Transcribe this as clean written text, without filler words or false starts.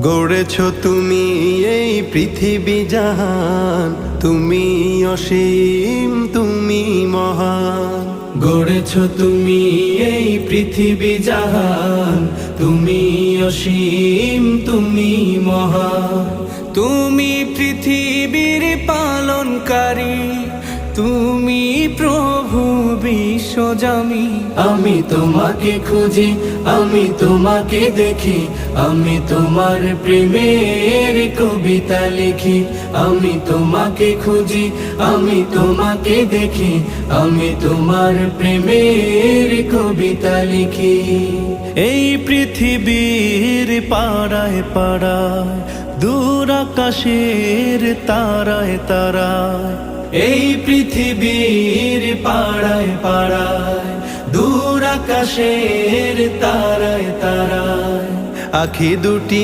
গড়েছ তুমি এই পৃথিবী জাহান, তুমি অসীম তুমি মহান। গড়েছ তুমি এই পৃথিবী জাহান, তুমি অসীম তুমি মহান। তুমি পৃথিবীর পালনকারী, তুমি প্রভু বিশ্বজামি। আমি তোমাকে খুঁজি, আমি তোমাকে দেখি, আমি তোমার প্রেমের কবিতা লিখি। আমি তোমাকে খুঁজি, আমি তোমাকে দেখি, আমি তোমার প্রেমের কবিতা লিখি। এই পৃথিবীর পাড়ায় পাড়ায়, দূর আকাশের তারায় তারায়। এই পৃথিবীর পাড়ায় পাড়ায়, দূর আকাশের তারায় তারায়। আখি দুটি